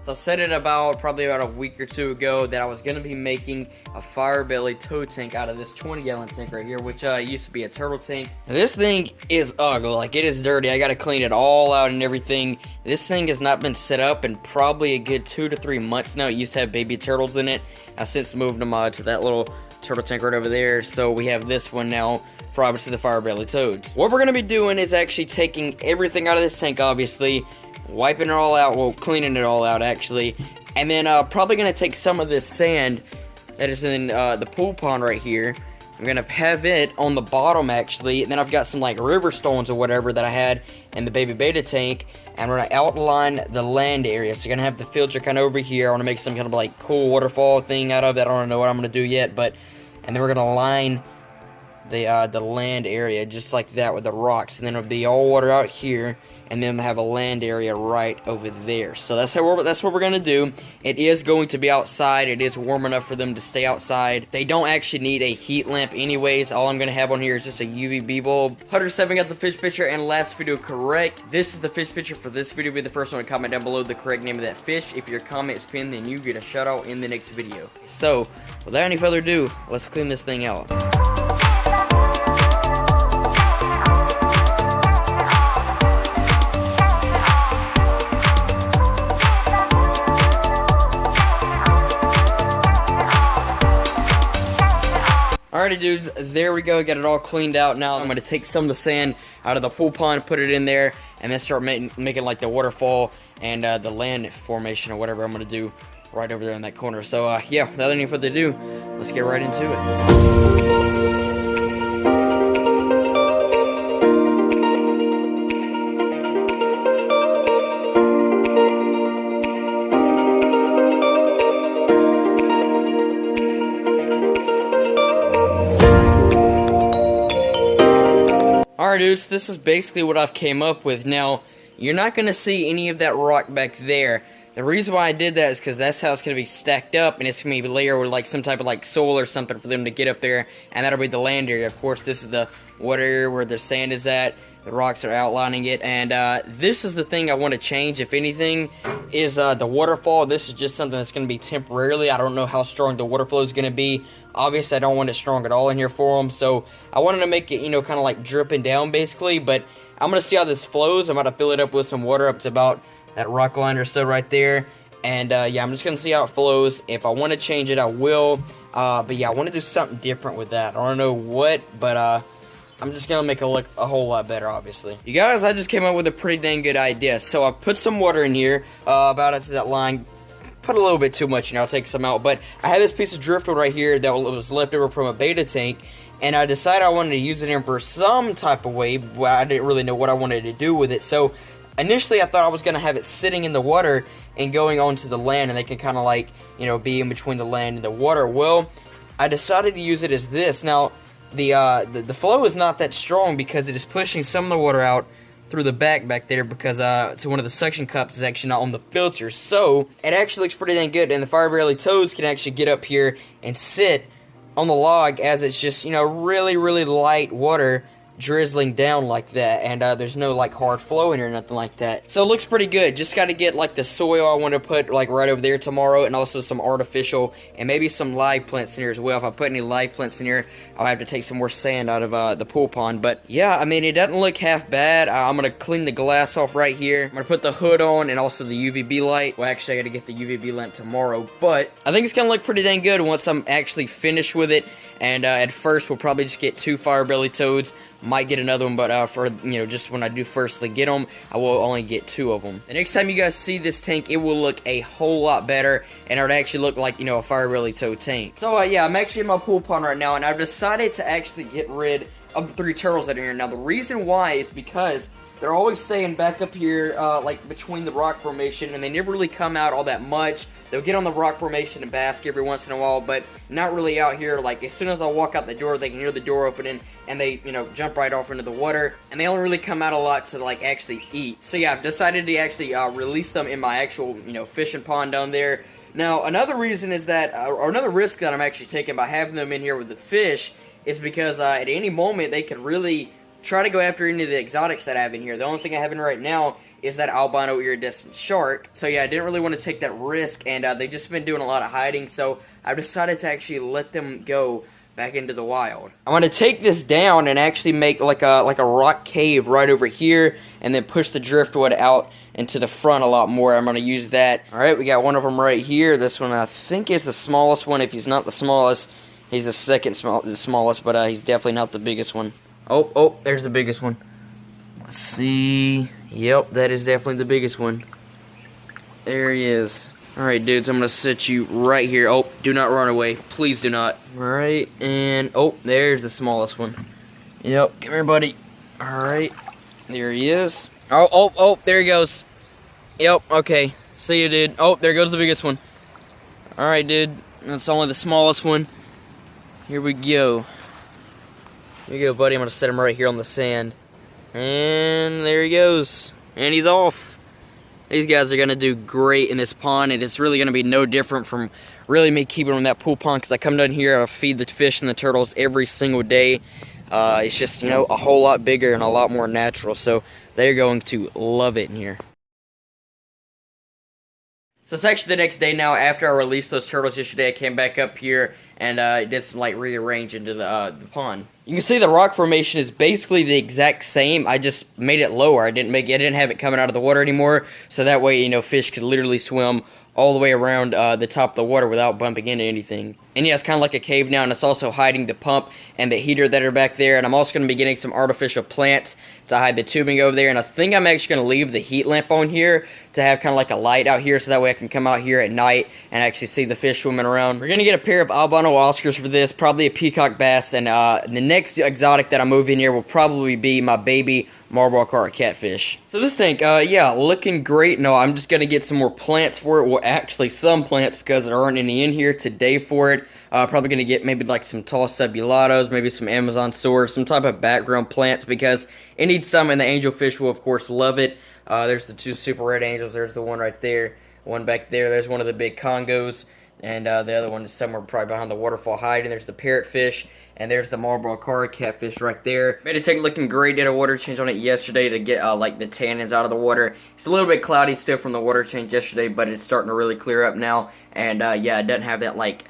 So I said it probably about a week or two ago that I was going to be making a fire belly toad tank out of this 20-gallon tank right here, which used to be a turtle tank. Now, this thing is ugly, like it is dirty. I got to clean it all out and everything. This thing has not been set up in probably a good 2 to 3 months now. It used to have baby turtles in it. I since moved them to that little turtle tank right over there, so we have this one now for obviously the fire belly toads. What we're going to be doing is actually taking everything out of this tank, obviously, wiping it all out, well, cleaning it all out actually, and then probably going to take some of this sand that is in the pool pond right here. I'm going to have it on the bottom actually, and then I've got some like river stones or whatever that I had in the baby beta tank, and we're going to outline the land area. So you're going to have the filter kind of over here. I want to make some kind of like cool waterfall thing out of it. I don't know what I'm going to do yet, but, and then we're going to line the land area just like that with the rocks, and then it'll be all water out here, and then have a land area right over there. So that's what we're gonna do. It is going to be outside. It is warm enough for them to stay outside. They don't actually need a heat lamp anyways. All I'm gonna have on here is just a UVB bulb. 107 got the fish picture and last video correct. This is the fish picture for this video. Be the first one to comment down below the correct name of that fish. If your comment is pinned, then you get a shout out in the next video. So without any further ado, let's clean this thing out. Alrighty dudes, there we go, got it all cleaned out. Now I'm going to take some of the sand out of the pool pond, put it in there, and then start making like the waterfall and the land formation or whatever I'm going to do right over there in that corner. So yeah, without any further ado, let's get right into it. Alright dudes, this is basically what I've came up with. Now, you're not going to see any of that rock back there. The reason why I did that is because that's how it's going to be stacked up, and it's going to be layered with like some type of like soil or something for them to get up there, and that'll be the land area. Of course, this is the water area where the sand is at. The rocks are outlining it, and this is the thing I want to change, if anything, is the waterfall. This is just something that's going to be temporarily. I don't know how strong the water flow is going to be. Obviously, I don't want it strong at all in here for them, so I wanted to make it, you know, kind of like dripping down, basically, but I'm going to see how this flows. I'm about to fill it up with some water up to about that rock line or so right there, and yeah, I'm just going to see how it flows. If I want to change it, I will, but yeah, I want to do something different with that. I don't know what, but I'm just going to make it look a whole lot better, obviously. You guys, I just came up with a pretty dang good idea. So I put some water in here, about up to that line. Put a little bit too much, you know, I'll take some out. But I had this piece of driftwood right here that was left over from a beta tank, and I decided I wanted to use it in for some type of way, but I didn't really know what I wanted to do with it. So initially I thought I was going to have it sitting in the water and going onto the land, and they can kind of like, you know, be in between the land and the water. Well, I decided to use it as this. Now, the flow is not that strong because it is pushing some of the water out through the back there, because so one of the suction cups is actually not on the filter, so it actually looks pretty dang good, and the fire belly toads can actually get up here and sit on the log as it's just, you know, really light water drizzling down like that, and there's no like hard flow in or nothing like that. So it looks pretty good. Just got to get like the soil I want to put like right over there tomorrow, and also some artificial and maybe some live plants in here as well. If I put any live plants in here, I'll have to take some more sand out of the pool pond. But yeah, I mean, it doesn't look half bad. I'm gonna clean the glass off right here. I'm gonna put the hood on and also the UVB light. Well, actually I gotta get the UVB lamp tomorrow, but I think it's gonna look pretty dang good once I'm actually finished with it. And at first we'll probably just get 2 fire belly toads. Might get another one, but for, you know, just when I do firstly get them, I will only get 2 of them. The next time you guys see this tank, it will look a whole lot better, and it would actually look like, you know, a fire belly toad tank. So yeah, I'm actually in my pool pond right now, and I've decided to actually get rid of the 3 turtles that are here. Now the reason why is because they're always staying back up here, like between the rock formation, and they never really come out all that much. They'll get on the rock formation and bask every once in a while, but not really out here. Like, as soon as I walk out the door, they can hear the door opening, and they, you know, jump right off into the water, and they don't really come out a lot to, like, actually eat. So, yeah, I've decided to actually release them in my actual, you know, fishing pond down there. Now, another reason is that, or another risk that I'm actually taking by having them in here with the fish is because at any moment they could really try to go after any of the exotics that I have in here. The only thing I have in right now is that albino iridescent shark. So yeah, I didn't really want to take that risk, and they've just been doing a lot of hiding, so I've decided to actually let them go back into the wild. I'm going to take this down and actually make like a rock cave right over here, and then push the driftwood out into the front a lot more. I'm going to use that. Alright, we got one of them right here. This one I think is the smallest one. If he's not the smallest, he's the the smallest, but he's definitely not the biggest one. Oh, there's the biggest one. Let's see. Yep, that is definitely the biggest one. There he is. Alright, dudes, I'm going to sit you right here. Oh, do not run away. Please do not. Alright, and oh, there's the smallest one. Yep, come here, buddy. Alright, there he is. Oh, there he goes. Yep, okay. See you, dude. Oh, there goes the biggest one. Alright, dude. That's only the smallest one. Here we go. Here you go, buddy. I'm going to set him right here on the sand. And there he goes. And he's off. These guys are going to do great in this pond, and it's really going to be no different from really me keeping them in that pool pond, because I come down here, I feed the fish and the turtles every single day. It's just, you know, a whole lot bigger and a lot more natural, so they're going to love it in here. So it's actually the next day now. After I released those turtles yesterday, I came back up here and did some like rearrange into the pond. You can see the rock formation is basically the exact same. I just made it lower. I didn't have it coming out of the water anymore, so that way, you know, fish could literally swim all the way around the top of the water without bumping into anything. And yeah, it's kind of like a cave now, and it's also hiding the pump and the heater that are back there. And I'm also going to be getting some artificial plants to hide the tubing over there. And I think I'm actually going to leave the heat lamp on here to have kind of like a light out here, so that way I can come out here at night and actually see the fish swimming around. We're going to get a pair of albino Oscars for this, probably a peacock bass, and the next exotic that I move in here will probably be my baby Marlboro Carp catfish. So this tank, yeah, looking great. No, I'm just going to get some more plants for it. Well, actually some plants, because there aren't any in here today for it. Probably going to get maybe like some tall subulatos, maybe some Amazon swords, some type of background plants, because it needs some, and the angelfish will of course love it. There's the two super red angels. There's the one right there. One back there. There's one of the big Congos. And the other one is somewhere probably behind the waterfall hiding. There's the parrotfish. And there's the Marlboro Carp catfish right there. Made a tank looking great. Did a water change on it yesterday to get like the tannins out of the water. It's a little bit cloudy still from the water change yesterday, but it's starting to really clear up now. And yeah, it doesn't have that like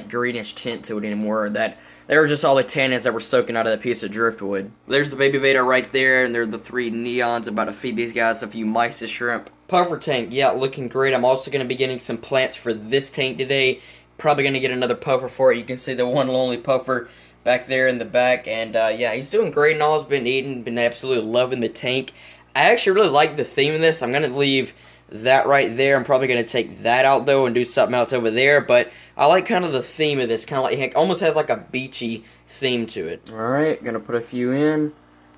greenish tint to it anymore. That they were just all the tannins that were soaking out of that piece of driftwood. There's the baby betta right there, and there are the three neons. About to feed these guys a few mysis shrimp. Puffer tank, yeah, looking great. I'm also going to be getting some plants for this tank today. Probably going to get another puffer for it. You can see the one lonely puffer back there in the back, and yeah, he's doing great and all. He's been eating, been absolutely loving the tank. I actually really like the theme of this. I'm going to leave that right there. I'm probably going to take that out though and do something else over there, but I like kind of the theme of this. Kind of like, it almost has like a beachy theme to it. Alright, going to put a few in,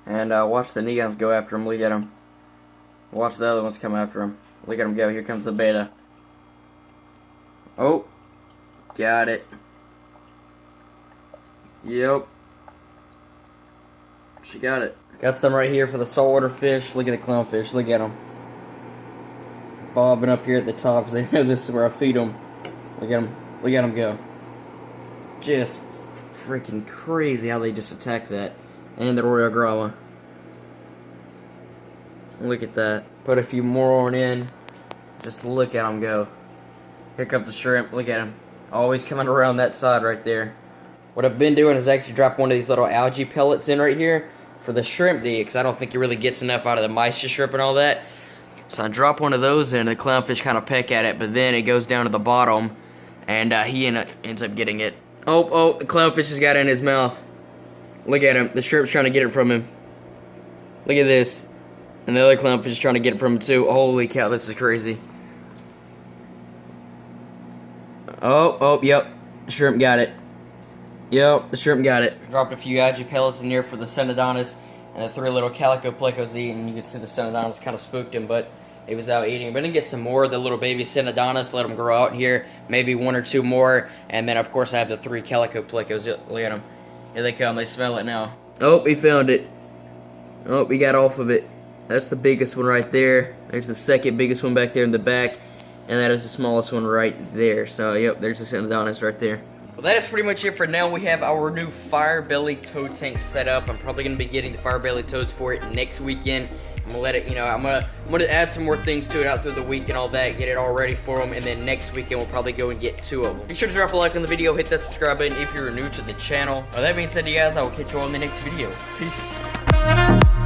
and watch the neons go after him. Look at him. Watch the other ones come after him. Look at him go. Here comes the beta. Oh, got it. Yep. She got it. Got some right here for the saltwater fish. Look at the clownfish. Look at them. Bobbing up here at the top because they know this is where I feed them. Look at them. Look at them go. Just freaking crazy how they just attack that. And the Royal Grama. Look at that. Put a few more on in. Just look at them go. Here comes the shrimp. Look at them. Always coming around that side right there. What I've been doing is actually drop one of these little algae pellets in right here for the shrimp to eat, because I don't think it really gets enough out of the mysis shrimp and all that. So I drop one of those in, and the clownfish kind of peck at it, but then it goes down to the bottom, and he ends up getting it. Oh, the clownfish has got it in his mouth. Look at him. The shrimp's trying to get it from him. Look at this. And the other clownfish is trying to get it from him too. Holy cow, this is crazy. Oh, yep. The shrimp got it. Yep, the shrimp got it. Dropped a few algae pellets in there for the Cynodontis, and the three little calico plecos eating. You can see the Cynodontis kind of spooked him, but he was out eating. We're going to get some more of the little baby Cynodontis, let them grow out here, maybe one or two more, and then of course I have the three calico plecos. Look at them. Here they come, they smell it now. Oh, he found it. Oh, he got off of it. That's the biggest one right there. There's the second biggest one back there in the back, and that is the smallest one right there. So, yep, there's the Cynodontis right there. Well, that is pretty much it for now. We have our new Fire Belly toad tank set up. I'm probably going to be getting the Fire Belly toads for it next weekend. I'm gonna let it, you know, I'm gonna add some more things to it out through the week and all that, get it all ready for them, and then next weekend we'll probably go and get 2 of them. Be sure to drop a like on the video, hit that subscribe button if you're new to the channel. With that being said, you guys, I will catch you all in the next video. Peace.